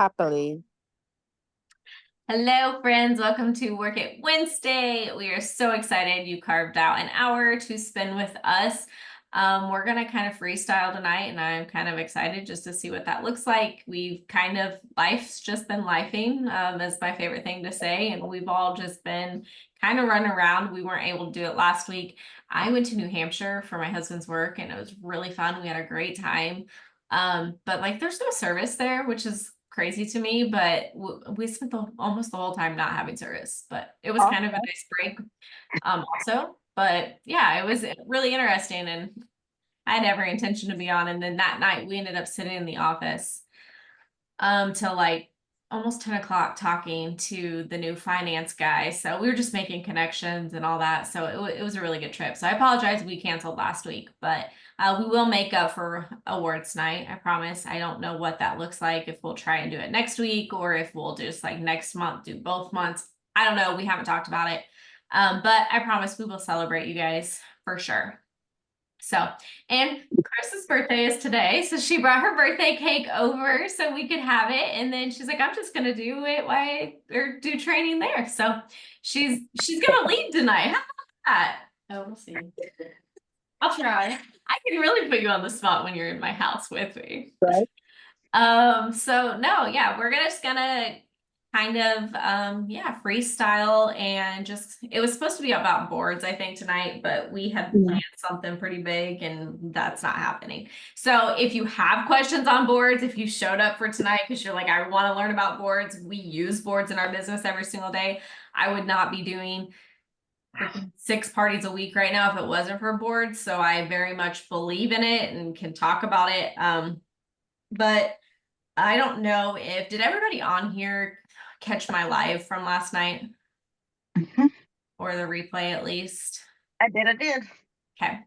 happily. Hello, friends. Welcome to Work It Wednesday. We are so excited you carved out an hour to spend with us. We're going to kind of freestyle tonight, and I'm kind of excited just to see what that looks like. Life's just been lifing, is my favorite thing to say, and we've all just been kind of running around. We weren't able to do it last week. I went to New Hampshire for my husband's work, and it was really fun. We had a great time. But like there's no service there, which is crazy to me, but we spent almost the whole time not having service, but it was kind of a nice break also. But yeah, it was really interesting, and I had every intention to be on. And then that night we ended up sitting in the office till like almost 10 o'clock talking to the new finance guy. So we were just making connections and all that. So it was a really good trip. So I apologize we canceled last week, but we will make up for awards night. I promise. I don't know what that looks like, if we'll try and do it next week or if we'll just like next month do both months. I don't know. We haven't talked about it. But I promise we will celebrate you guys for sure. So, and Chris's birthday is today, so she brought her birthday cake over so we could have it. And then she's like, I'm just gonna do it or do training there. So she's gonna lead tonight. How about that? Oh, we'll see. I'll try. I can really put you on the spot when you're in my house with me. Right. So no, yeah, we're just gonna kind of freestyle and just it was supposed to be about boards, I think, tonight, but we had planned something pretty big and that's not happening. So if you have questions on boards, if you showed up for tonight because you're like, I want to learn about boards, we use boards in our business every single day. I would not be doing 6 parties a week right now if it wasn't for boards. So I very much believe in it and can talk about it. But I don't know did everybody on here catch my live from last night? Or the replay at least? I did. Okay.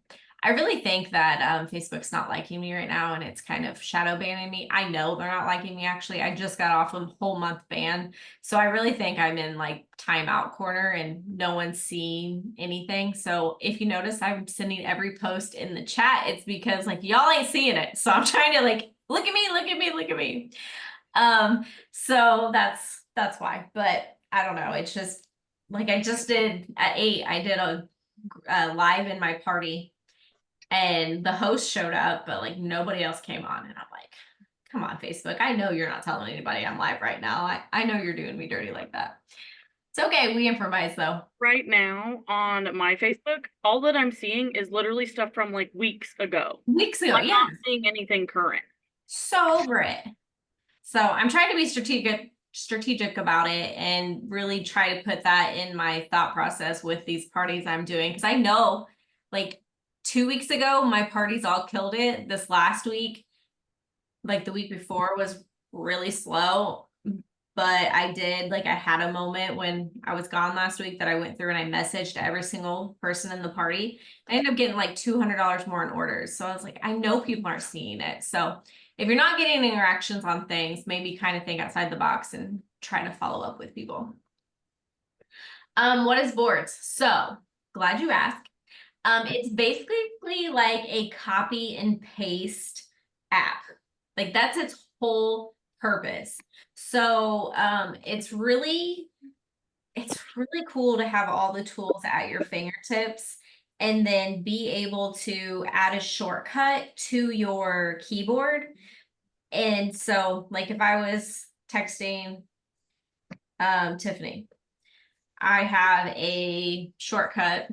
I really think that Facebook's not liking me right now and it's kind of shadow banning me. I know they're not liking me actually. I just got off a whole month ban. So I really think I'm in like timeout corner and no one's seeing anything. So if you notice, I'm sending every post in the chat. It's because like y'all ain't seeing it. So I'm trying to like, look at me, look at me, look at me. So that's why, but I don't know. It's just like I just did at 8, I did a live in my party and the host showed up, but like nobody else came on. And I'm like, come on, Facebook. I know you're not telling anybody I'm live right now. I know you're doing me dirty like that. It's okay. We improvise though. Right now on my Facebook, all that I'm seeing is literally stuff from like weeks ago. Weeks ago, I'm yeah. not seeing anything current. So over it. So I'm trying to be strategic about it and really try to put that in my thought process with these parties I'm doing. Because I know like 2 weeks ago, my parties all killed it. This last week, like the week before, was really slow. But I had a moment when I was gone last week that I went through and I messaged every single person in the party. I ended up getting like $200 more in orders. So I was like, I know people aren't seeing it. So if you're not getting interactions on things, maybe kind of think outside the box and try to follow up with people. What is boards? So glad you asked. It's basically like a copy and paste app. Like that's its whole purpose. So it's really cool to have all the tools at your fingertips and then be able to add a shortcut to your keyboard. And so like if I was texting Tiffany, I have a shortcut.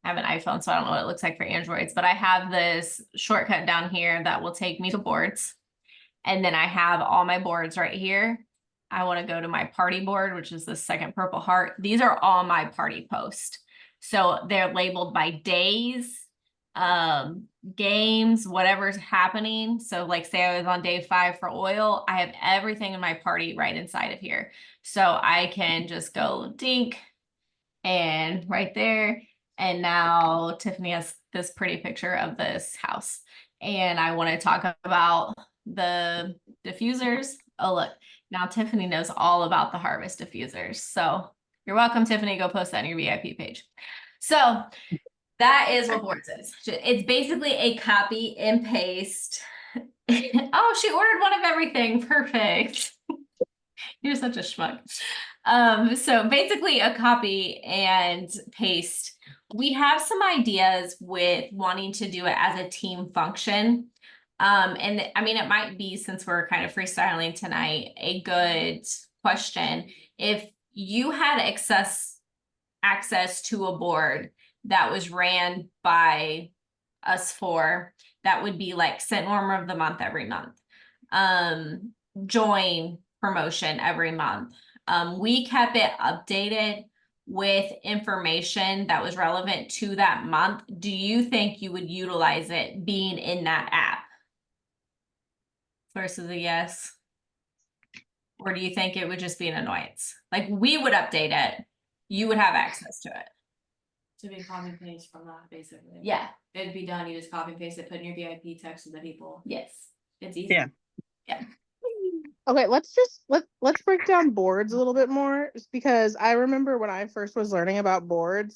I have an iPhone, so I don't know what it looks like for Androids, but I have this shortcut down here that will take me to boards. And then I have all my boards right here. I want to go to my party board, which is the second purple heart. These are all my party posts. So they're labeled by days, games, whatever's happening. So like say I was on day 5 for oil, I have everything in my party right inside of here. So I can just go dink and right there. And now Tiffany has this pretty picture of this house. And I want to talk about the diffusers. Oh, look, now Tiffany knows all about the harvest diffusers. So you're welcome, Tiffany. Go post that on your VIP page. So that is what boards is. It's basically a copy and paste Oh, she ordered one of everything. Perfect. You're such a schmuck. So basically a copy and paste. We have some ideas with wanting to do it as a team function. And I mean, it might be, since we're kind of freestyling tonight, a good question. If you had access to a board that was ran by us four, that would be like scent warmer of the month every month. Join promotion every month. We kept it updated with information that was relevant to that month. Do you think you would utilize it being in that app? Versus a yes. Or do you think it would just be an annoyance? Like, we would update it, you would have access to it. To be copy and paste from that, basically. Yeah. It'd be done, you just copy and paste it, put in your VIP text to the people. Yes. It's easy. Yeah. Yeah. Okay, let's break down boards a little bit more, just because I remember when I first was learning about boards,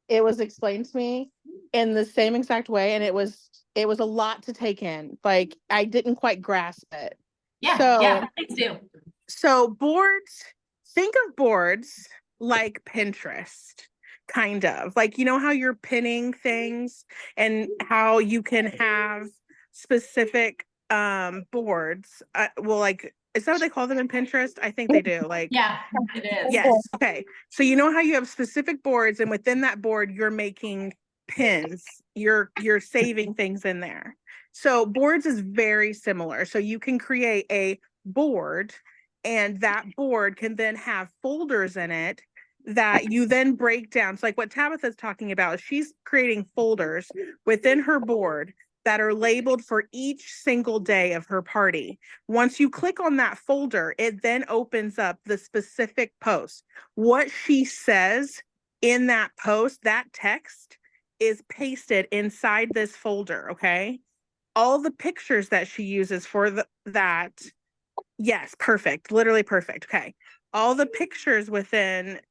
it was explained to me in the same exact way, and it was a lot to take in. Like, I didn't quite grasp it. Yeah. So, yeah. Please do. So boards, think of boards like Pinterest, kind of. Like, you know how you're pinning things and how you can have specific boards. Well, like, is that what they call them in Pinterest? I think they do. Like, Yeah, it is. yes. Okay. So you know how you have specific boards, and within that board, you're making pins. You're saving things in there. So boards is very similar. So you can create a board, and that board can then have folders in it that you then break down. So like what Tabitha's talking about is she's creating folders within her board that are labeled for each single day of her party. Once you click on that folder, it then opens up the specific post. What she says in that post, that text is pasted inside this folder, okay? All the pictures that she uses for that, yes, perfect, literally perfect, okay. All the pictures within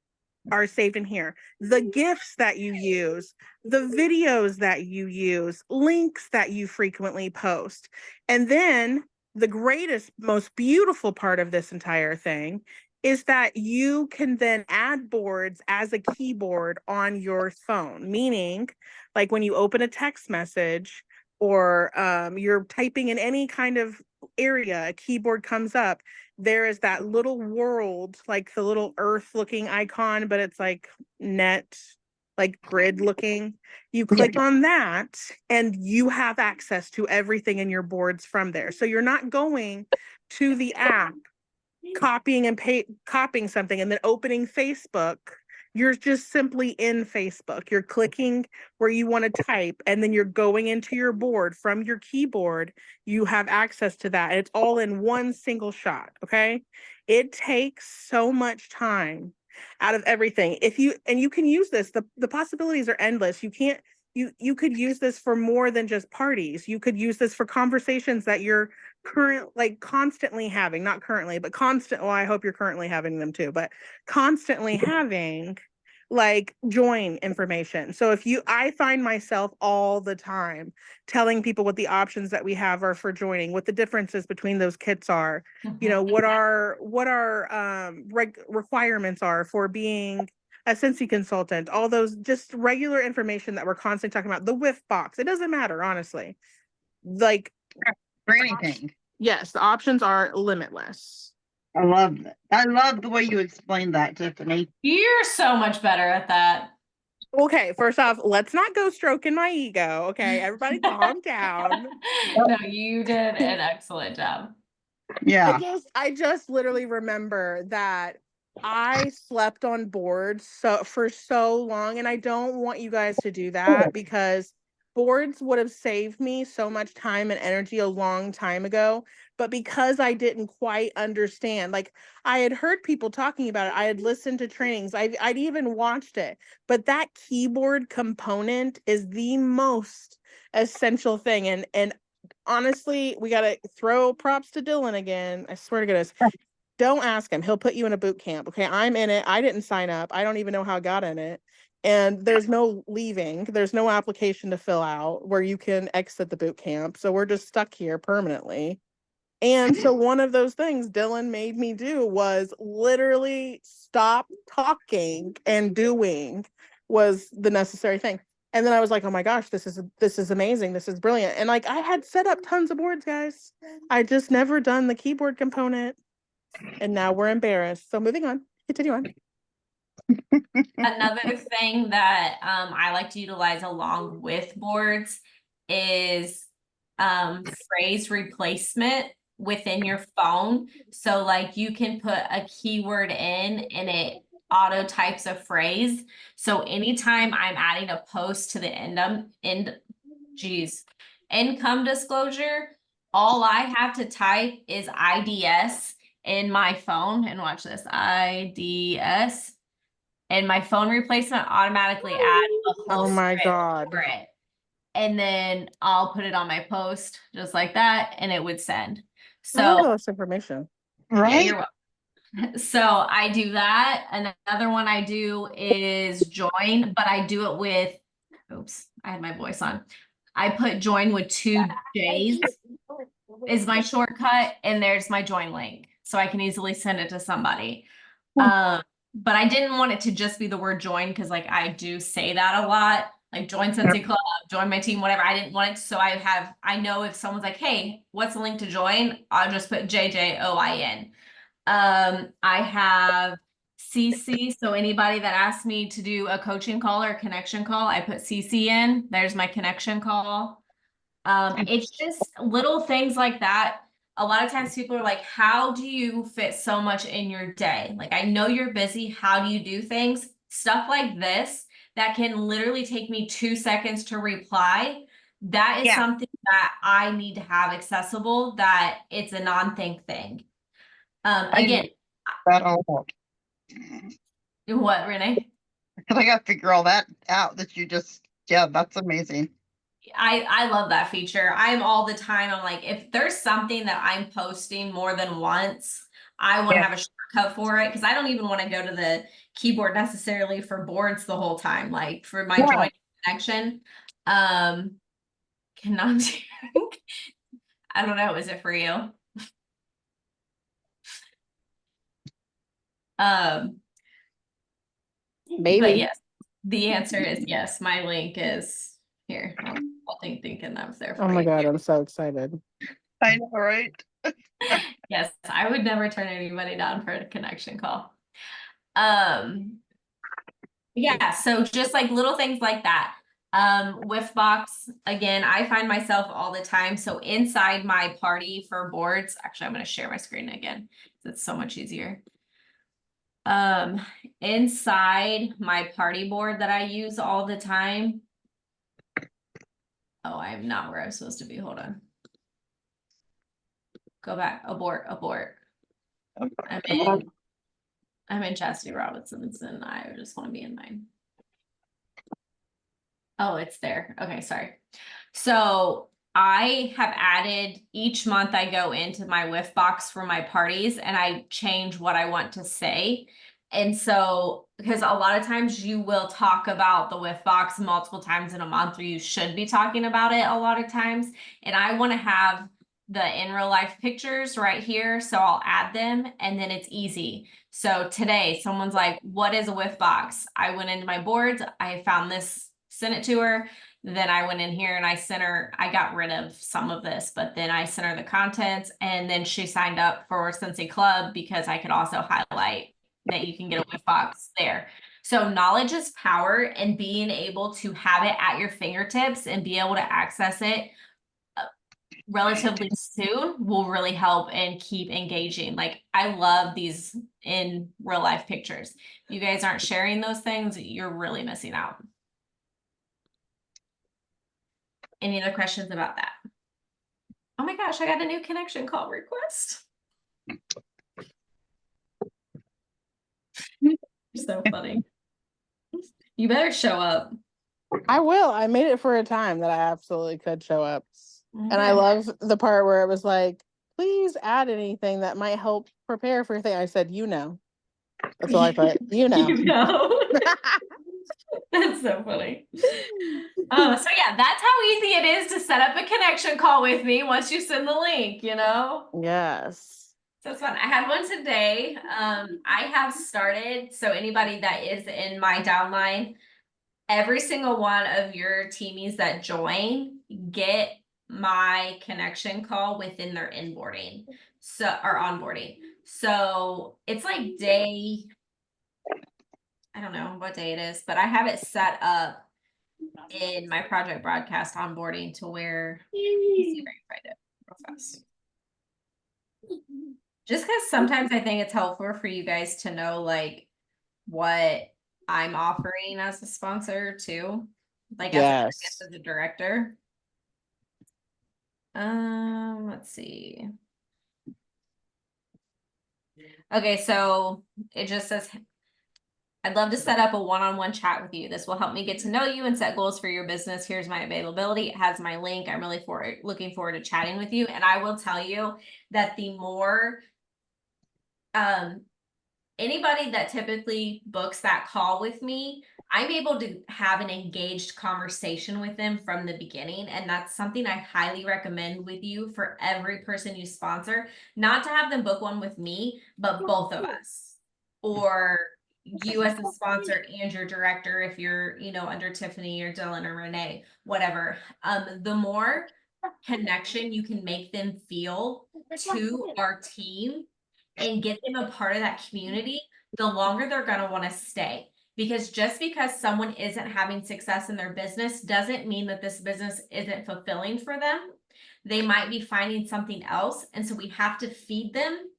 are saved in here. The GIFs that you use, the videos that you use, links that you frequently post. And then the greatest, most beautiful part of this entire thing is that you can then add boards as a keyboard on your phone, meaning like when you open a text message or you're typing in any kind of area, a keyboard comes up, there is that little world, like the little earth looking icon, but it's like net, like grid looking. You click on that and you have access to everything in your boards from there. So you're not going to the app, copying something and then opening Facebook. You're just simply in Facebook. You're clicking where you want to type, and then you're going into your board from your keyboard. You have access to that. And it's all in one single shot. Okay. It takes so much time out of everything. You can use this, the possibilities are endless. You could use this for more than just parties. You could use this for conversations that you're constantly having, not currently, but constant. Well, I hope you're currently having them too, but constantly having like join information. So I find myself all the time telling people what the options that we have are for joining, what the differences between those kits are, you know, what our requirements are for being a Scentsy consultant, all those just regular information that we're constantly talking about, the whiff box. It doesn't matter, honestly. Like, For anything. yes, the options are limitless. I love that. I love the way you explained that, Tiffany. You're so much better at that. Okay, first off, let's not go stroking my ego. Okay, everybody calm down. No, you did an excellent job. Yeah. I just literally remember that I slept on boards for so long, and I don't want you guys to do that, because boards would have saved me so much time and energy a long time ago. But because I didn't quite understand, like, I had heard people talking about it, I had listened to trainings, I'd even watched it, but that keyboard component is the most essential thing. And honestly, we got to throw props to Dylan again. I swear to goodness. Don't ask him. He'll put you in a boot camp. Okay. I'm in it. I didn't sign up. I don't even know how I got in it. and there's no leaving. There's no application to fill out where you can exit the boot camp. So we're just stuck here permanently. And so one of those things Dylan made me do was literally stop talking and doing was the necessary thing. And then I was like, oh my gosh, this is amazing. This is brilliant. And like I had set up tons of boards, guys. I just never done the keyboard component. And now we're embarrassed. So moving on. Continue on. Another thing that I like to utilize along with boards is phrase replacement within your phone. So like you can put a keyword in and it auto types a phrase. So anytime I'm adding a post to the income disclosure, all I have to type is IDS in my phone, and watch this, IDS, and my phone replacement automatically adds a whole Oh my script God. for it. And then I'll put it on my post just like that, and it would send. I love all So this information. yeah, Right? you're welcome. So I do that. Another one I do is join, but I do it with, oops, I had my voice on. I put join with 2 J's is my shortcut, and there's my join link. So I can easily send it to somebody. But I didn't want it to just be the word join, because like I do say that a lot, like join Scentsy Club, join my team, whatever. I didn't want it. So I know if someone's like, hey, what's the link to join? I'll just put JJOIN. I have CC. So anybody that asks me to do a coaching call or a connection call, I put CC in. There's my connection call. It's just little things like that. A lot of times people are like, how do you fit so much in your day? Like, I know you're busy. How do you do things? Stuff like this that can literally take me 2 seconds to reply. That is something that I need to have accessible, that it's a non-think thing. Again, That all out. what, Renee? Because I got to figure all that out that you just, yeah, that's amazing. I love that feature. I'm all the time. I'm like, if there's something that I'm posting more than once, I want to have a shortcut for it, because I don't even want to go to the keyboard necessarily for boards the whole time. Like for my joint connection, cannot do. I don't know. Is it for you? Maybe. But yes, the answer is yes. My link is here. I'll thinking that was there for Oh my you. God, I'm so excited. I know, right? Yes, I would never turn anybody down for a connection call. Yeah, so just like little things like that. Whiff box, again, I find myself all the time. So inside my party for boards, actually, I'm going to share my screen again. It's so much easier. Inside my party board that I use all the time. Oh, I'm not where I'm supposed to be. Hold on. Go back. Abort. I'm in Chastity Robinson's, and I just want to be in mine. Oh, it's there. Okay, sorry. So I have added, each month I go into my whiff box for my parties and I change what I want to say. And so, because a lot of times you will talk about the whiff box multiple times in a month, or you should be talking about it a lot of times. And I want to have the in real life pictures right here. So I'll add them, and then it's easy. So today someone's like, what is a whiff box? I went into my boards. I found this, sent it to her. Then I went in here and I sent her, I got rid of some of this, but then I sent her the contents, and then she signed up for Scentsy Club because I could also highlight that you can get a whiff box there. So knowledge is power, and being able to have it at your fingertips and be able to access it relatively soon will really help and keep engaging. Like, I love these in real life pictures. If you guys aren't sharing those things, you're really missing out. Any other questions about that? Oh my gosh, I got a new connection call request. So funny. You better show up. I will. I made it for a time that I absolutely could show up. And I Okay. love the part where it was like, please add anything that might help prepare for your thing. I said, you know. That's all I put. You know. You know. That's so funny. Oh, so yeah, that's how easy it is to set up a connection call with me once you send the link, you know? Yes. So it's fun. I had one today. I have started, so anybody that is in my downline, every single one of your teamies that join get my connection call within their inboarding. So, or onboarding. So it's like day, I don't know what day it is, but I have it set up in my project broadcast onboarding to where, let me see if I can find it real fast. Just because sometimes I think it's helpful for you guys to know like what I'm offering as a sponsor too. Like Yes. as a director. Let's see. Okay, so it just says I'd love to set up a one-on-one chat with you. This will help me get to know you and set goals for your business. Here's my availability. It has my link. I'm really looking forward to chatting with you. And I will tell you that the more anybody that typically books that call with me, I'm able to have an engaged conversation with them from the beginning. And that's something I highly recommend with you for every person you sponsor, not to have them book one with me, but both of us, or you as a sponsor and your director, if you're, you know, under Tiffany or Dylan or Renee, whatever. The more connection you can make them feel to our team and get them a part of that community, the longer they're going to want to stay. Because just because someone isn't having success in their business doesn't mean that this business isn't fulfilling for them. They might be finding something else. And so we have to feed them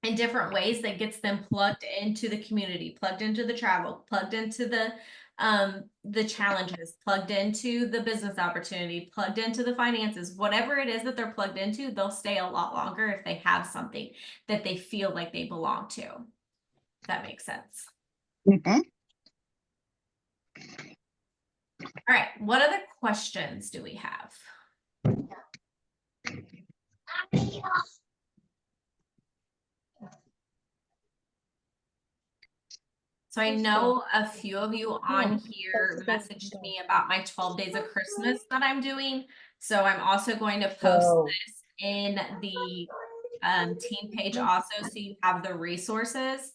in different ways that gets them plugged into the community, plugged into the travel, plugged into the challenges, plugged into the business opportunity, plugged into the finances, whatever it is that they're plugged into, they'll stay a lot longer if they have something that they feel like they belong to. If that makes sense. Mhm. All right, what other questions do we have? So I know a few of you on here messaged me about my 12 days of Christmas that I'm doing. So I'm also going to post this in the team page also, so you have the resources.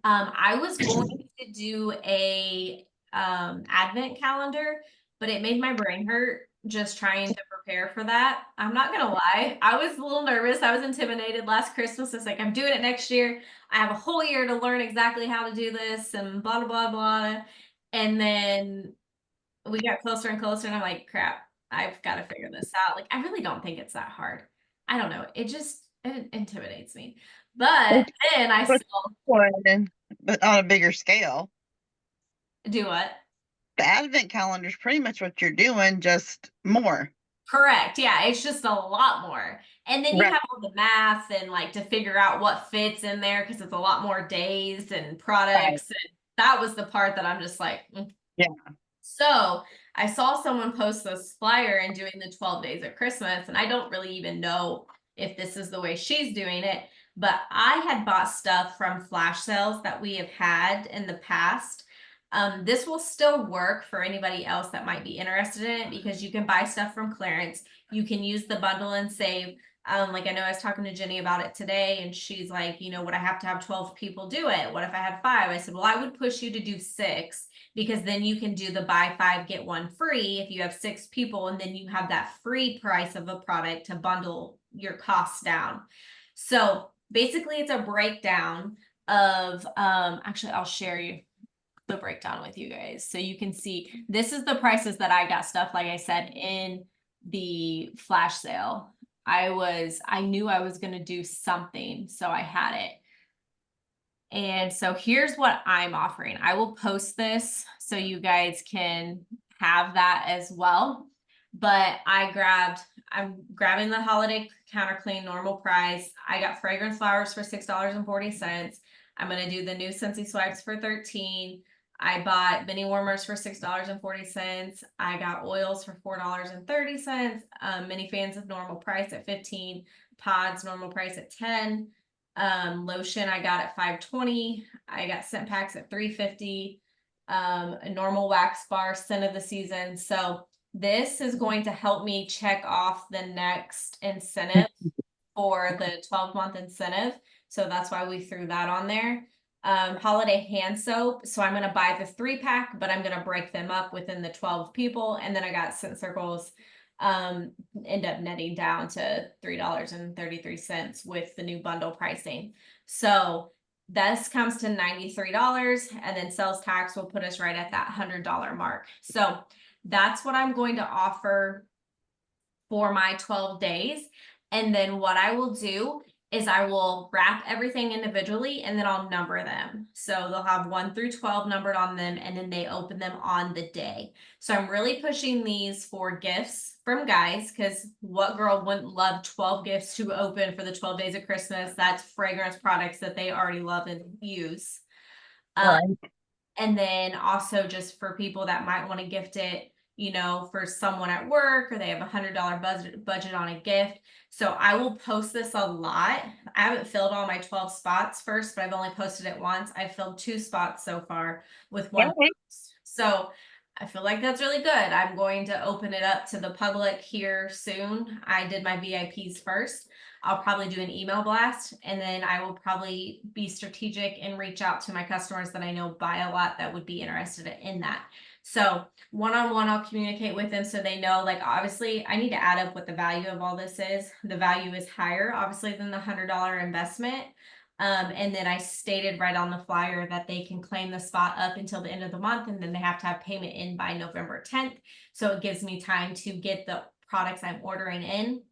I was going to do a advent calendar, but it made my brain hurt just trying to prepare for that. I'm not gonna lie, I was a little nervous. I was intimidated last Christmas. It's like, I'm doing it next year. I have a whole year to learn exactly how to do this and blah, blah, blah, blah. And then we got closer and closer and I'm like, crap, I've got to figure this out. Like, I really don't think it's that hard. I don't know. It intimidates me. But then I But- still But on a bigger scale. do what? The advent calendar is pretty much what you're doing, just more. Correct. Yeah, it's just a lot more. And then you Right. have all the math and like to figure out what fits in there because it's a lot more days and products. And that was the part that I'm just like, Yeah. So I saw someone post this flyer and doing the 12 days of Christmas, and I don't really even know if this is the way she's doing it, but I had bought stuff from flash sales that we have had in the past. This will still work for anybody else that might be interested in it because you can buy stuff from clearance. You can use the bundle and save. Like I know I was talking to Jenny about it today and she's like, you know, would I have to have 12 people do it? What if I had 5? I said, well, I would push you to do 6 because then you can do the buy 5, get 1 free if you have 6 people. And then you have that free price of a product to bundle your costs down. So basically it's a breakdown of, actually I'll share you the breakdown with you guys. So you can see, this is the prices that I got stuff, like I said, in the flash sale. I knew I was going to do something, so I had it. And so here's what I'm offering. I will post this so you guys can have that as well. But I'm grabbing the holiday counter clean normal price. I got fragrance flowers for $6.40. I'm going to do the new Scentsy swipes for $13. I bought mini warmers for $6.40. I got oils for $4.30. Mini fans of normal price at $15. Pods normal price at $10. Lotion I got at $5.20. I got scent packs at $3.50. a normal wax bar, scent of the season. So this is going to help me check off the next incentive for the 12-month incentive. So that's why we threw that on there. Holiday hand soap. So I'm going to buy the 3-pack, but I'm going to break them up within the 12 people. And then I got scent circles, end up netting down to $3.33 with the new bundle pricing. So this comes to $93, and then sales tax will put us right at that $100 mark. So that's what I'm going to offer for my 12 days. And then what I will do is I will wrap everything individually, and then I'll number them. So they'll have 1 through 12 numbered on them, and then they open them on the day. So I'm really pushing these for gifts from guys, because what girl wouldn't love 12 gifts to open for the 12 days of Christmas? That's fragrance products that they already love and use. And then also just for people that might want to gift it, you know, for someone at work, or they have $100 budget on a gift. So I will post this a lot. I haven't filled all my 12 spots first, but I've only posted it once. I filled 2 spots so far with 1 post. So I feel like that's really good. I'm going to open it up to the public here soon. I did my VIPs first. I'll probably do an email blast, and then I will probably be strategic and reach out to my customers that I know buy a lot that would be interested in that. So one-on-one, I'll communicate with them so they know, like, obviously I need to add up what the value of all this is. The value is higher, obviously, than the $100 investment. And then I stated right on the flyer that they can claim the spot up until the end of the month, and then they have to have payment in by November 10th. So it gives me time to get the products I'm ordering in.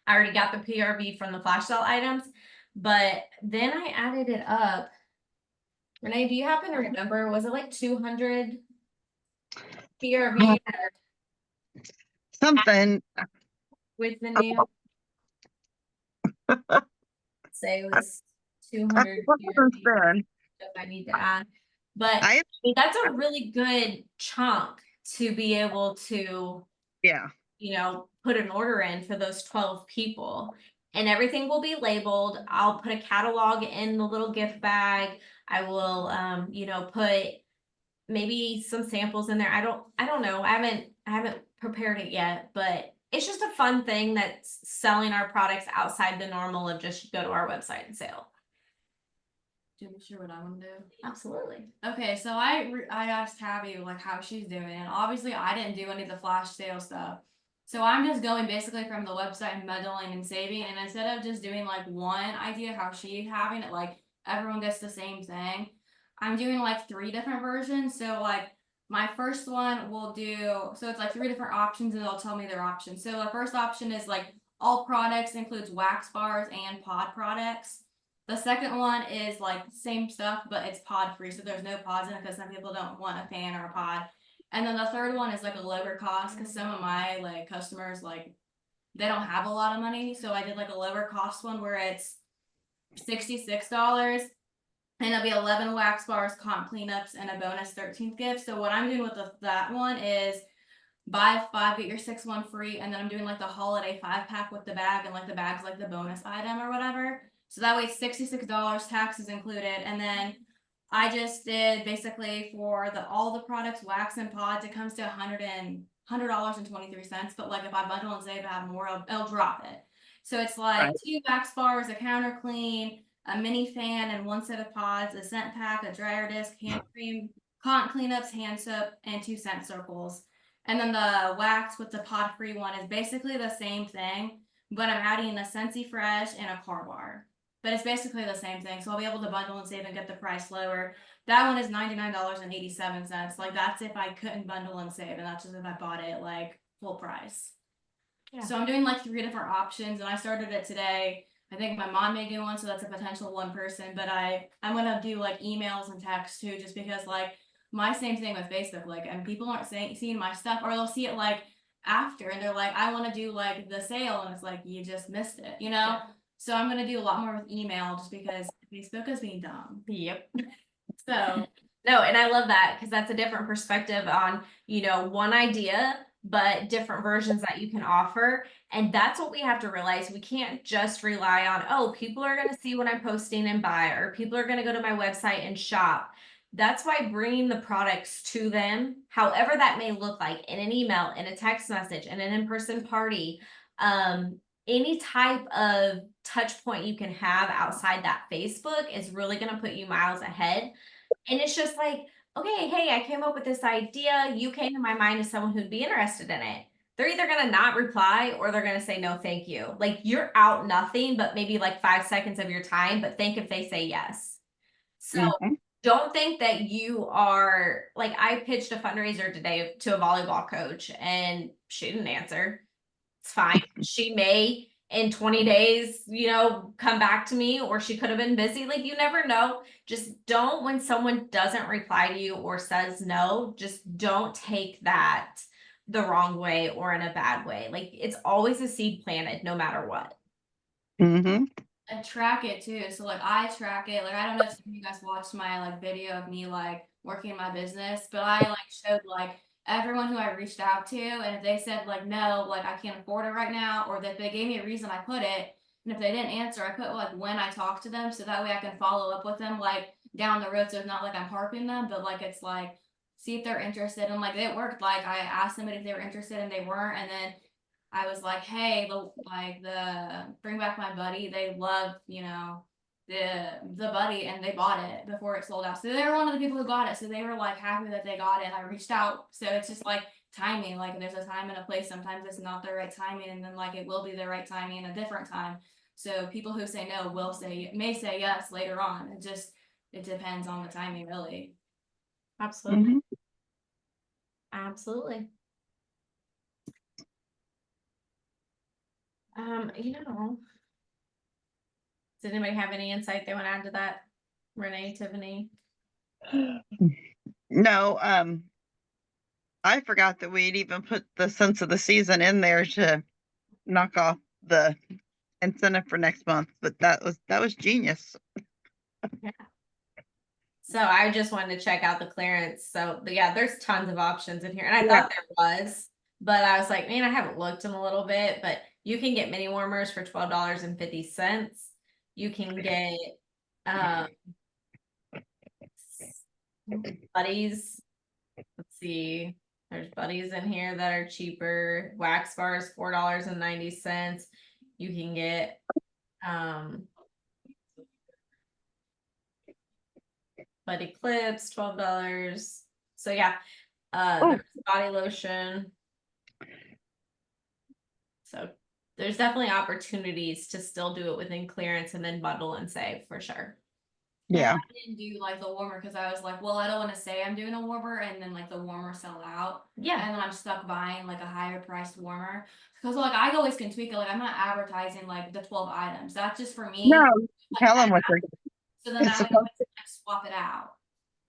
I already got the PRV from the flash sale items, but then I added it up. Renee, do you happen to remember, was it like 200 PRV Something. with the new? Say it was 200 PRV Understand. if I need to add, but I that's a really good chunk to be able to, yeah. you know, put an order in for those 12 people, and everything will be labeled. I'll put a catalog in the little gift bag. I will, you know, put maybe some samples in there. I don't know. I haven't prepared it yet, but it's just a fun thing that's selling our products outside the normal of just go to our website and sell. Do you sure what I want to do? Absolutely. Okay, so I asked Tabby like how she's doing, and obviously I didn't do any of the flash sale stuff. So I'm just going basically from the website and bundling and saving, and instead of just doing like one idea how she's having it, like everyone gets the same thing, I'm doing like 3 different versions. So like my first one will do, so it's like 3 different options, and they'll tell me their options. So the first option is like all products, includes wax bars and pod products. The second one is like same stuff, but it's pod free, so there's no pods in it because some people don't want a fan or a pod. And then the third one is like a lower cost, because some of my like customers, like, they don't have a lot of money, so I did like a lower cost one where it's $66, and it'll be 11 wax bars, comp cleanups, and a bonus 13th gift. So what I'm doing with that one is buy 5 get your 6th one free, and then I'm doing like the holiday 5-pack with the bag, and like the bag's like the bonus item or whatever. So that way $66, taxes included. And then I just did basically for all the products, wax and pods, it comes to $100.23. But like if I bundle and save, I have more, it'll drop it. So it's like 2 wax bars, a counter clean, a mini fan, and 1 set of pods, a scent pack, a dryer disc, hand cream, cotton cleanups, hand soap, and 2 scent circles. And then the wax with the pod free one is basically the same thing, but I'm adding a Scentsy Fresh and a car bar. But it's basically the same thing. So I'll be able to bundle and save and get the price lower. That one is $99.87. Like that's if I couldn't bundle and save, and that's just if I bought it like full price. Yeah. So I'm doing like 3 different options, and I started it today. I think my mom may do one, so that's a potential 1 person, but I'm gonna do like emails and texts too, just because like my same thing with Facebook, like, and people aren't seeing my stuff, or they'll see it like after, and they're like, I want to do like the sale, and it's like, you just missed it, you know? Yeah. So I'm going to do a lot more with email, just because Facebook is being dumb. Yep. So no, and I love that, because that's a different perspective on, you know, one idea, but different versions that you can offer. And that's what we have to realize. We can't just rely on, oh, people are going to see what I'm posting and buy, or people are going to go to my website and shop. That's why bringing the products to them, however that may look like, in an email, in a text message, in an in-person party, any type of touch point you can have outside that Facebook is really going to put you miles ahead. And it's just like, okay, hey, I came up with this idea. You came to my mind as someone who'd be interested in it. They're either going to not reply or they're going to say no, thank you. Like, you're out nothing but maybe like 5 seconds of your time, but think if they say yes. So Mhm. don't think that you are like, I pitched a fundraiser today to a volleyball coach and she didn't answer. It's fine. She may in 20 days, come back to me, or she could have been busy. Like, you never know. Just don't, when someone doesn't reply to you or says no, just don't take that the wrong way or in a bad way. Like, it's always a seed planted no matter what. Mhm. And track it too. So like I track it. Like I don't know if some of you guys watched my like video of me like working in my business, but I like showed like everyone who I reached out to, and if they said like no, like I can't afford it right now, or that they gave me a reason, I put it. And if they didn't answer, I put like when I talked to them, so that way I can follow up with them like down the road. So it's not like I'm harping them, but like it's like see if they're interested. And like it worked. Like I asked them if they were interested and they weren't, and then I was like, hey, the bring back my buddy. They love, the buddy, and they bought it before it sold out. So they were one of the people who got it. So they were like happy that they got it. And I reached out. So it's just like timing. Like there's a time and a place. Sometimes it's not the right timing, and then like it will be the right timing in a different time. So people who say no may say yes later on. It depends on the timing, really. Absolutely. Mhm. Absolutely. Does anybody have any insight they want to add to that? Renee, Tiffany? No, I forgot that we'd even put the sense of the season in there to knock off the incentive for next month, but that was genius. So I just wanted to check out the clearance. So yeah, there's tons of options in here. And I Yeah. thought there was, but I was like, man, I haven't looked in a little bit, but you can get mini warmers for $12.50. You can get buddies. Let's see. There's buddies in here that are cheaper. Wax bars, $4.90. You can get buddy clips, $12. So yeah, there's body lotion. So there's definitely opportunities to still do it within clearance and then bundle and save for sure. Yeah. I didn't do like the warmer because I was like, well, I don't want to say I'm doing a warmer and then like the warmer sell out. Yeah. And then I'm stuck buying like a higher priced warmer. Because like I always can tweak it. Like I'm not advertising like the 12 items. That's just for me. No, Like, tell them what they're so then it's that way supposed I can swap it out.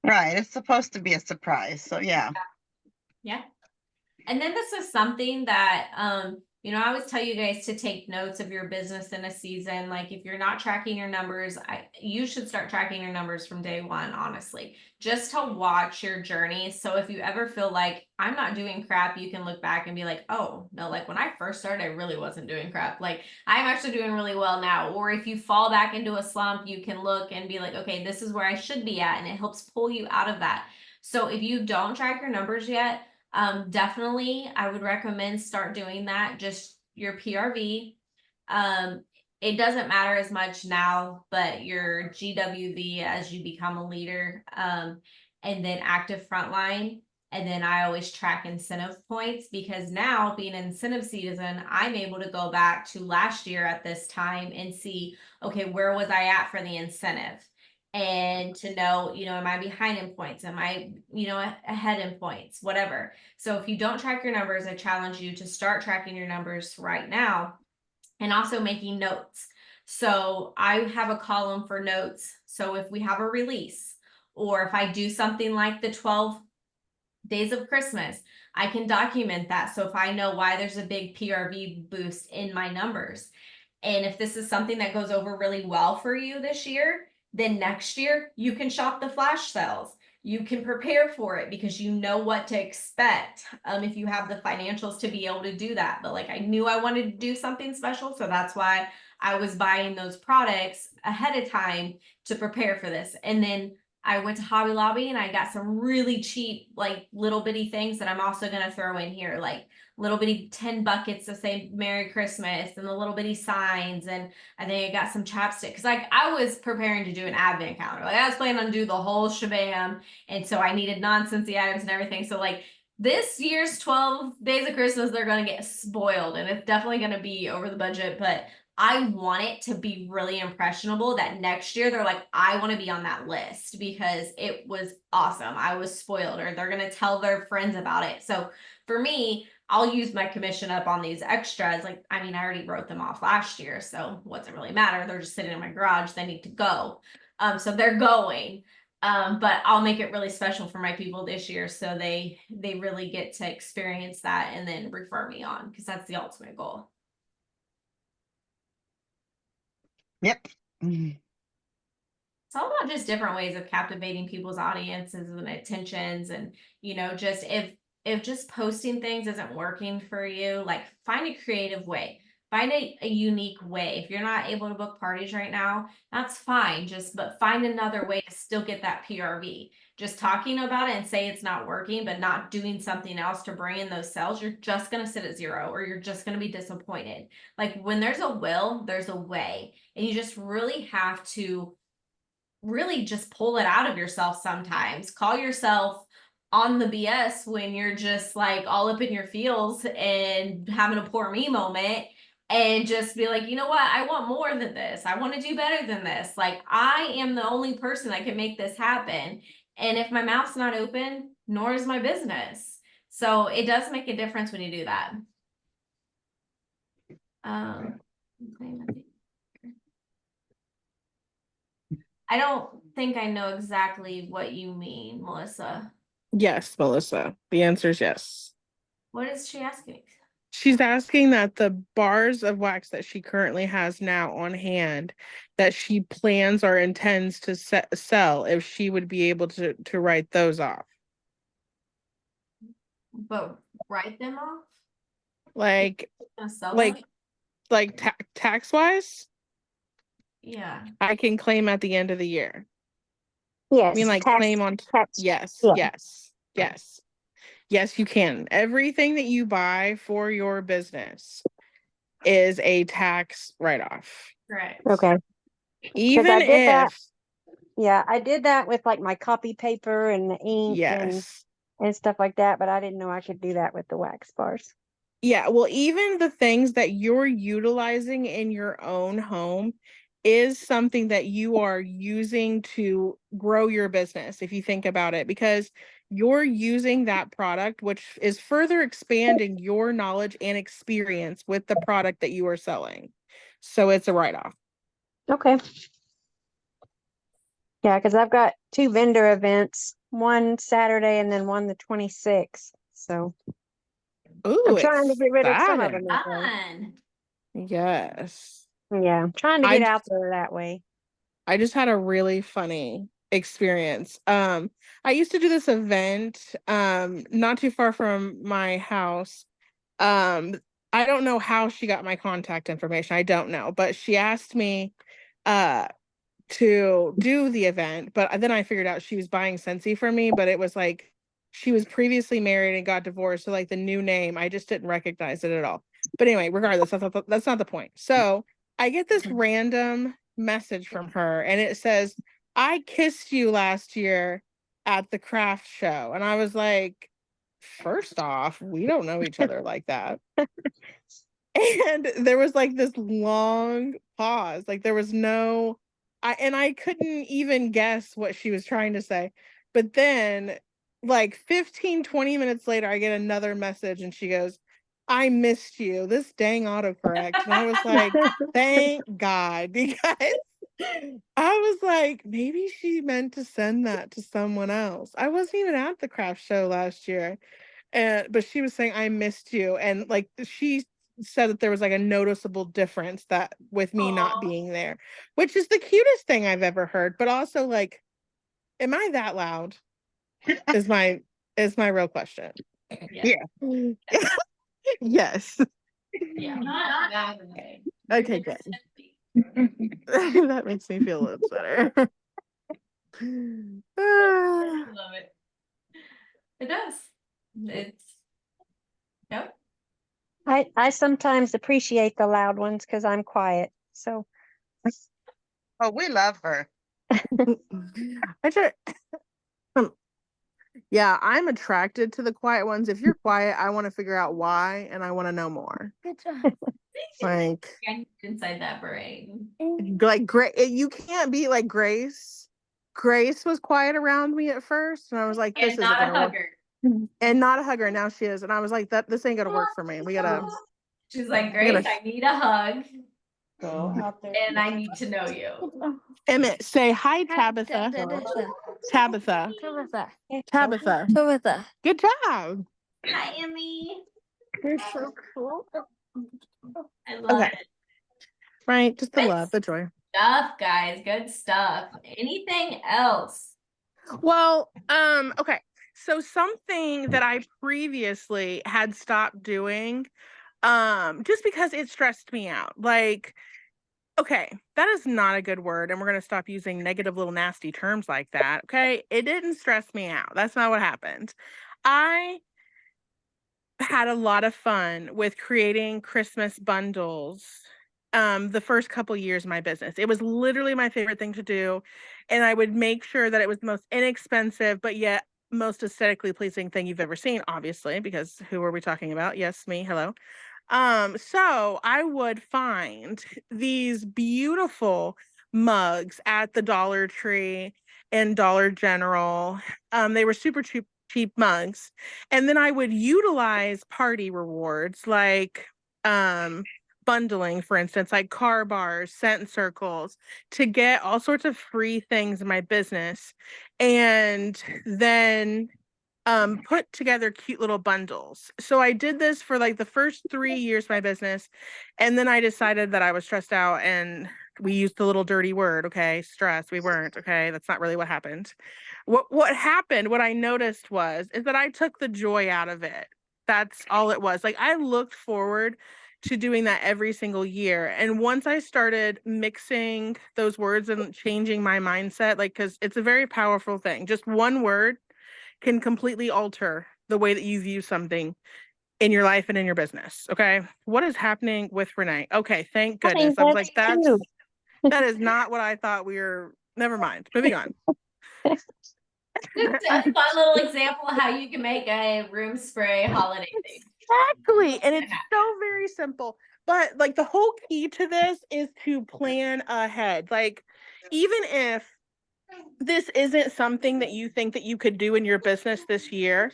right. It's supposed to be a surprise. So yeah. Yeah. And then this is something that, I always tell you guys to take notes of your business in a season. Like if you're not tracking your numbers, you should start tracking your numbers from day one, honestly, just to watch your journey. So if you ever feel like I'm not doing crap, you can look back and be like, oh no, like when I first started, I really wasn't doing crap. Like I'm actually doing really well now. Or if you fall back into a slump, you can look and be like, okay, this is where I should be at. And it helps pull you out of that. So if you don't track your numbers yet, definitely I would recommend start doing that. Just your PRV. It doesn't matter as much now, but your GWV as you become a leader, and then active frontline. And then I always track incentive points, because now being incentive season, I'm able to go back to last year at this time and see, okay, where was I at for the incentive? And to know, am I behind in points? Am I, ahead in points, whatever. So if you don't track your numbers, I challenge you to start tracking your numbers right now, and also making notes. So I have a column for notes. So if we have a release, or if I do something like the 12 days of Christmas, I can document that. So if I know why there's a big PRV boost in my numbers, and if this is something that goes over really well for you this year, then next year you can shop the flash sales. You can prepare for it because you know what to expect, if you have the financials to be able to do that. But like I knew I wanted to do something special, so that's why I was buying those products ahead of time to prepare for this. And then I went to Hobby Lobby and I got some really cheap, like little bitty things that I'm also gonna throw in here, like little bitty 10 buckets to say Merry Christmas and the little bitty signs. And I think I got some chapstick because like I was preparing to do an advent calendar. Like I was planning on do the whole shabam. And so I needed non-Scentsy items and everything. So like this year's 12 days of Christmas, they're gonna get spoiled and it's definitely gonna be over the budget, but I want it to be really impressionable that next year they're like, I want to be on that list because it was awesome. I was spoiled, or they're going to tell their friends about it. So for me, I'll use my commission up on these extras. Like, I mean, I already wrote them off last year, so what's it really matter? They're just sitting in my garage. They need to go. So they're going. But I'll make it really special for my people this year so they really get to experience that and then refer me on because that's the ultimate goal. Yep. It's all about just different ways of captivating people's audiences and attentions. And, you know, just if just posting things isn't working for you, like find a creative way, find a unique way. If you're not able to book parties right now, that's fine. But find another way to still get that PRV. Just talking about it and say it's not working, but not doing something else to bring in those sales, you're just going to sit at zero or you're just going to be disappointed. Like when there's a will, there's a way. And you just really have to really just pull it out of yourself sometimes. Call yourself on the BS when you're just like all up in your feels and having a poor me moment and just be like, you know what? I want more than this. I want to do better than this. Like I am the only person that can make this happen. And if my mouth's not open, nor is my business. So it does make a difference when you do that. I don't think I know exactly what you mean, Melissa. Yes, Melissa. The answer is yes. What is she asking? She's asking that the bars of wax that she currently has now on hand, that she plans or intends to sell, if she would be able to write those off. But write them off? Like, Sell like, them? like tax wise, Yeah. I can claim at the end of the year. Yes. I mean, like tax, claim on tax. yes, Yeah. yes, you can. Everything that you buy for your business is a tax write-off. Correct. Okay. Even I did that. if Yeah, I did that with like my copy paper and the ink yes. and stuff like that, but I didn't know I could do that with the wax bars. Yeah, well, even the things that you're utilizing in your own home is something that you are using to grow your business, if you think about it, because you're using that product, which is further expanding your knowledge and experience with the product that you are selling. So it's a write-off. Okay. Yeah, because I've got 2 vendor events, one Saturday and then one the 26th. So Ooh, I'm trying to get rid of some of exciting. them. Fun. Yes. Yeah, I'm trying to get out there that way. I just had a really funny experience. I used to do this event not too far from my house. I don't know how she got my contact information. I don't know, but she asked me to do the event, but then I figured out she was buying Scentsy for me, but it was like she was previously married and got divorced, so like the new name, I just didn't recognize it at all. But anyway, regardless, that's not the point. So I get this random message from her and it says, I kissed you last year at the craft show. And I was like, first off, we don't know each other like that. And there was like this long pause. Like there was no, I couldn't even guess what she was trying to say. But then like 15, 20 minutes later, I get another message and she goes, I missed you. This dang autocorrect. And I was like, thank God, because I was like, maybe she meant to send that to someone else. I wasn't even at the craft show last year. But she was saying, I missed you. And like she said that there was like a noticeable difference that with me not being there, which is the cutest thing I've ever heard. But also like, am I that loud? Is my real question. Yeah. Yes. Yeah. Not that way. Okay, good. That makes me feel a little better. does. It's, yep. I sometimes appreciate the loud ones because I'm quiet. So Oh, we love her. I just, yeah, I'm attracted to the quiet ones. If you're quiet, I want to figure out why and I want to know more. Good job. Like, Inside that brain. you can't be like Grace. Grace was quiet around me at first, and I was like, this And isn't not a gonna work. hugger. And not a hugger. Now she is, and I was like, this ain't gonna work for me. We gotta. She's like, We gotta- Grace, I need a hug. go out there. And I need to know you. Emmett, say hi, Tabitha. Tabitha. Tabitha. Tabitha. Good job. Hi, Emmy. You're so cool. I love Okay. it. Right, just the Good love, the joy. Stuff, guys. Good stuff. Anything else? Well, okay. So something that I previously had stopped doing, just because it stressed me out. Like, okay, that is not a good word, and we're gonna stop using negative little nasty terms like that. Okay, it didn't stress me out. That's not what happened. I had a lot of fun with creating Christmas bundles the first couple years of my business. It was literally my favorite thing to do, and I would make sure that it was the most inexpensive but yet most aesthetically pleasing thing you've ever seen, obviously, because who are we talking about? Yes, me. Hello. So I would find these beautiful mugs at the Dollar Tree and Dollar General. They were super cheap mugs. And then I would utilize party rewards like bundling, for instance, like car bars, scent circles, to get all sorts of free things in my business. And then put together cute little bundles. So I did this for like the first 3 years of my business, and then I decided that I was stressed out, and we used the little dirty word, okay, stress. We weren't, okay, that's not really what happened. What happened, what I noticed is that I took the joy out of it. That's all it was. Like, I looked forward to doing that every single year. And once I started mixing those words and changing my mindset, like, because it's a very powerful thing, just one word can completely alter the way that you view something in your life and in your business. Okay. What is happening with Renee? Okay. Thank goodness. I was like, cute. that is not what I thought we were. Never mind. Moving on. Just a fun little example of how you can make a room spray holiday thing. Exactly. And it's so very simple. But like the whole key to this is to plan ahead. Like, even if this isn't something that you think that you could do in your business this year,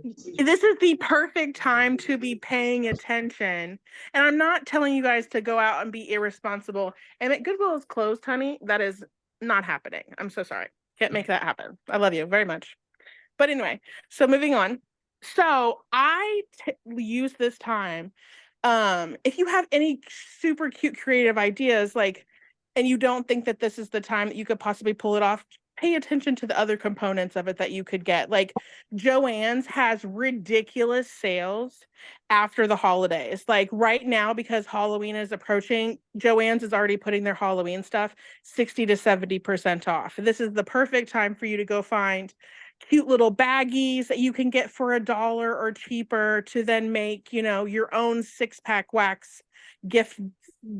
this is the perfect time to be paying attention. And I'm not telling you guys to go out and be irresponsible. And if Goodwill is closed, honey, that is not happening. I'm so sorry. Can't make that happen. I love you very much. But anyway, so moving on. So I use this time. If you have any super cute creative ideas, like, and you don't think that this is the time that you could possibly pull it off, pay attention to the other components of it that you could get. Like, Joann's has ridiculous sales after the holidays. Like right now, because Halloween is approaching, Joann's is already putting their Halloween stuff 60 to 70% off. This is the perfect time for you to go find cute little baggies that you can get for $1 or cheaper to then make, your own 6-pack wax gift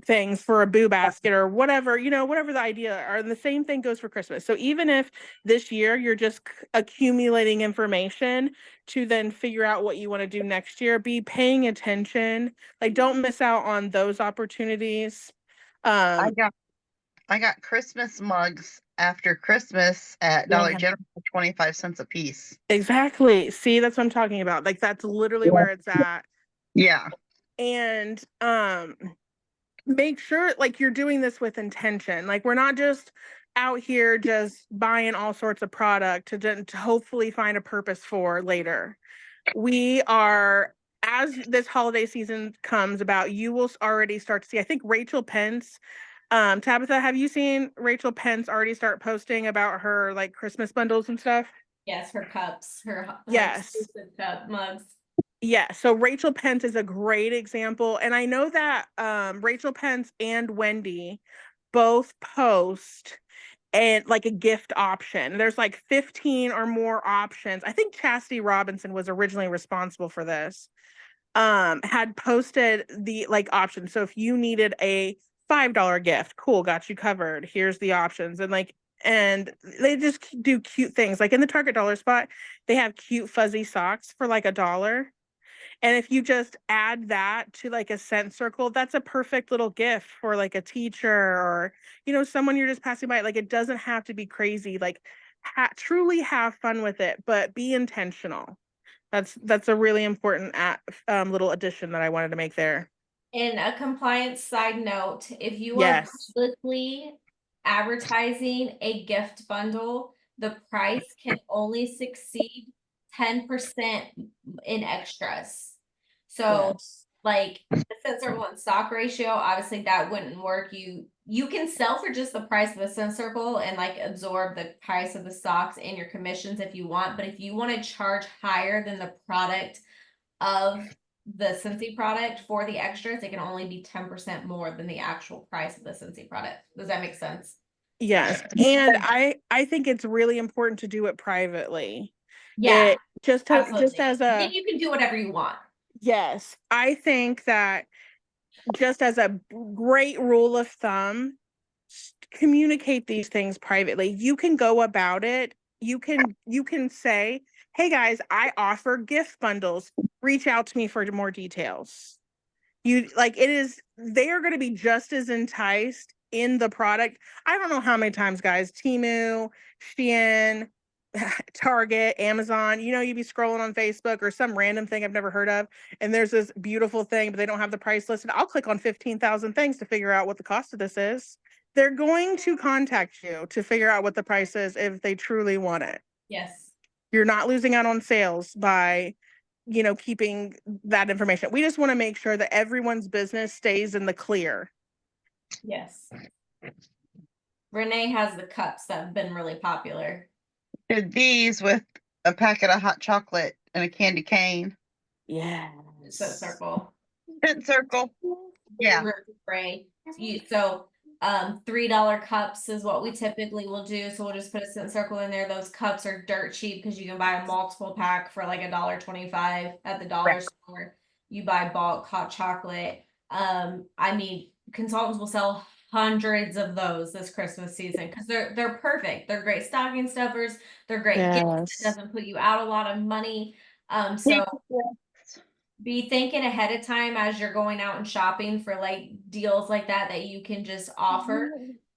things for a boo basket or whatever, whatever the idea are. And the same thing goes for Christmas. So even if this year you're just accumulating information to then figure out what you want to do next year, be paying attention. Like, don't miss out on those opportunities. I got Christmas mugs after Christmas at Dollar General for 25 cents a piece. Exactly. See, that's what I'm talking about. Like, that's literally where it's at. Yeah. And make sure like you're doing this with intention. Like, we're not just out here just buying all sorts of product to hopefully find a purpose for later. We are, as this holiday season comes about, you will already start to see, I think Rachel Pence, Tabitha, have you seen Rachel Pence already start posting about her like Christmas bundles and stuff? Yes, her cups, her Yes. exclusive cup mugs. Yeah, so Rachel Pence is a great example. And I know that Rachel Pence and Wendy both post and like a gift option. There's like 15 or more options. I think Chastity Robinson was originally responsible for this. Had posted the like options. So if you needed a $5 gift, cool, got you covered. Here's the options. And they just do cute things. Like in the Target dollar spot, they have cute fuzzy socks for like $1. And if you just add that to like a scent circle, that's a perfect little gift for like a teacher or, someone you're just passing by. Like it doesn't have to be crazy. Like truly have fun with it, but be intentional. That's a really important little addition that I wanted to make there. In a compliance side note, if you are Yes. publicly advertising a gift bundle, the price can only succeed 10% in extras. So Yes. like the scent circle and stock ratio, obviously that wouldn't work. You can sell for just the price of the scent circle and like absorb the price of the stocks and your commissions if you want. But if you want to charge higher than the product of the Scentsy product for the extras, it can only be 10% more than the actual price of the Scentsy product. Does that make sense? Yes. And I think it's really important to do it privately. Yeah, It just absolutely. as Then a you can do whatever you want. yes, I think that just as a great rule of thumb, communicate these things privately. You can go about it. You can say, "Hey guys, I offer gift bundles. Reach out to me for more details." They are going to be just as enticed in the product. I don't know how many times, guys, Temu, Shein, Target, Amazon, you'd be scrolling on Facebook or some random thing I've never heard of, and there's this beautiful thing, but they don't have the price listed. I'll click on 15,000 things to figure out what the cost of this is. They're going to contact you to figure out what the price is if they truly want it. Yes. You're not losing out on sales by keeping that information. We just want to make sure that everyone's business stays in the clear. Yes. Renee has the cups that have been really popular. Did these with a packet of hot chocolate and a candy cane. Yeah. Scent circle. Scent circle. Yeah. Spray. So $3 cups is what we typically will do. So we'll just put a scent circle in there. Those cups are dirt cheap because you can buy a multiple pack for like $1.25 at the dollar store. You buy bulk hot chocolate. I mean, consultants will sell hundreds of those this Christmas season because they're perfect. They're great stocking stuffers. They're great gifts. It Yes. doesn't put you out a lot of money. So be thinking ahead of time as you're going out and shopping for like deals like that you can just offer,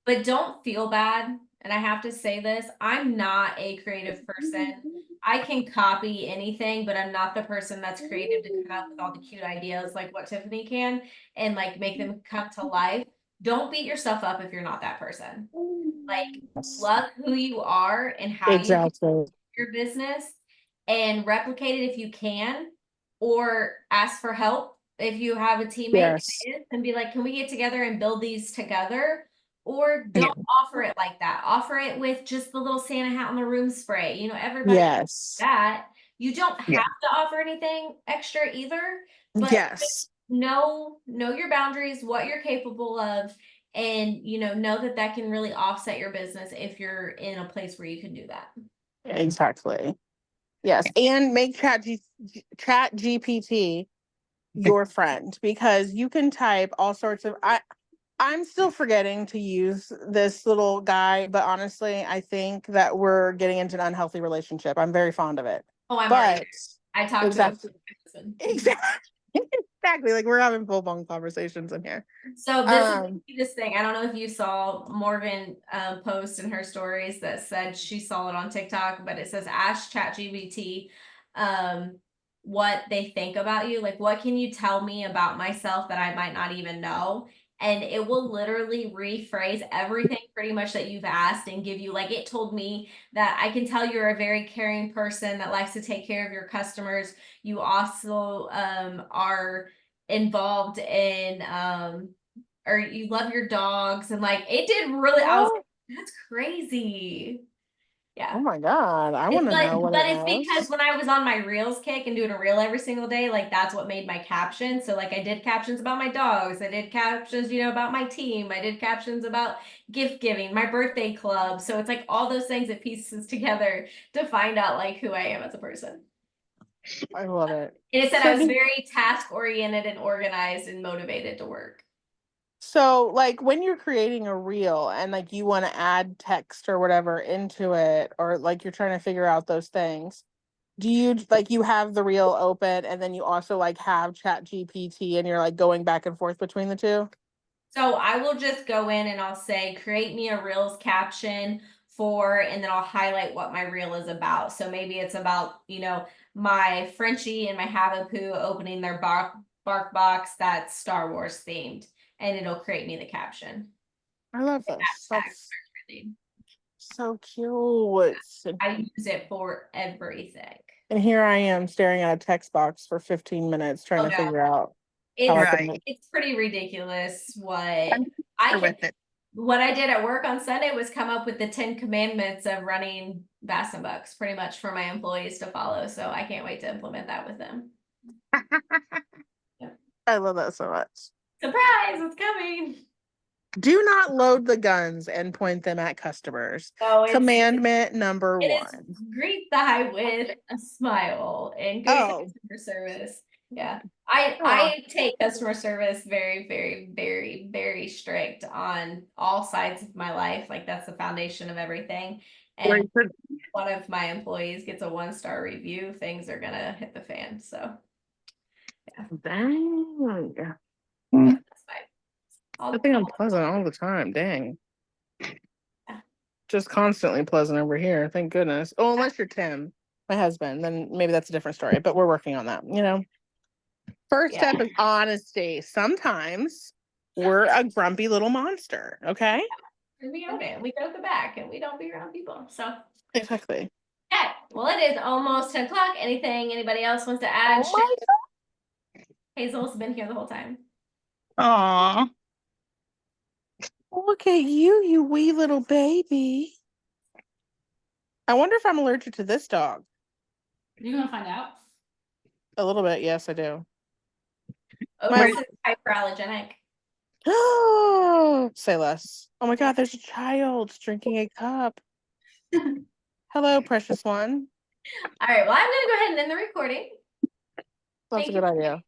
but don't feel bad. And I have to say this, I'm not a creative person. I can copy anything, but I'm not the person that's creative to come up with all the cute ideas like what Tiffany can and like make them come to life. Don't beat yourself up if you're not that person. Like love who you are and how you Exactly. your business and replicate it if you can, or ask for help if you have a teammate Yes. and be like, can we get together and build these together? Or don't offer it like that. Offer it with just the little Santa hat on the room spray. Everybody Yes. that. You don't have to offer anything extra either, but Yes. know your boundaries, what you're capable of, and know that can really offset your business if you're in a place where you can do that. Exactly. Yes. And make Chat GPT your friend, because you can type all sorts of I'm still forgetting to use this little guy, but honestly, I think that we're getting into an unhealthy relationship. I'm very fond of it. Oh, I'm But already. I talked to him. Exactly. Like we're having full-blown conversations in here. So this is the cutest thing. I don't know if you saw Morgan post in her stories that said she saw it on TikTok, but it says ask ChatGPT what they think about you. Like, what can you tell me about myself that I might not even know? And it will literally rephrase everything pretty much that you've asked and give you, like, it told me that I can tell you're a very caring person that likes to take care of your customers. You also are involved in or you love your dogs, and like it did really, I was like, that's crazy. Yeah. Oh my God, I want to know what But it it's because is. when I was on my reels kick and doing a reel every single day, like that's what made my captions. So like I did captions about my dogs, I did captions, about my team, I did captions about gift giving, my birthday club. So it's like all those things that pieces together to find out like who I am as a person. I love it. And it said So I was do- very task oriented and organized and motivated to work. So, like, when you're creating a reel and like you want to add text or whatever into it, or like you're trying to figure out those things, do you like you have the reel open and then you also like have Chat GPT and you're like going back and forth between the two? So I will just go in and I'll say, create me a Reels caption for, and then I'll highlight what my reel is about. So maybe it's about, my Frenchie and my Havapoo opening their bark box that's Star Wars themed, and it'll create me the caption. I love this. That's Really. so cute. I use it for everything. And here I am staring at a text box for 15 minutes trying to no. figure out It's, how I Right. can. it's pretty ridiculous what I'm I Or can. with it. What I did at work on Sunday was come up with the 10 commandments of running Bass and Bucks pretty much for my employees to follow. So I can't wait to implement that with them. I love that so much. Surprise, it's coming. Do not load the guns and point them at customers. So Commandment number it is 1. greet the high with a smile and good customer service. Yeah. I take customer service very, very, very, very strict on all sides of my life. Like that's the foundation of everything. And one of my employees gets a 1-star review, things are gonna hit the fan. So Dang. that's fine. I think I'm pleasant all the time. Dang. Yeah. Just constantly pleasant over here. Thank goodness. Oh, unless you're Tim, my husband, then maybe that's a different story, but we're working on that, First Yeah. step is honesty. Sometimes we're a grumpy little monster, okay? And we own it. We go to the back and we don't be around people. So Exactly. okay. Well, it is almost 10 o'clock. Anything anybody else wants to add? Oh my Hazel's been here the whole time. Aw. Look at you, you wee little baby. I wonder if I'm allergic to this dog. You gonna find out? A little bit, yes, I do. Otis is hyperallergenic. Oh, say less. Oh my God, there's a child drinking a cup. Hello, precious one. All right. Well, I'm going to go ahead and end the recording. That's Thank a good idea.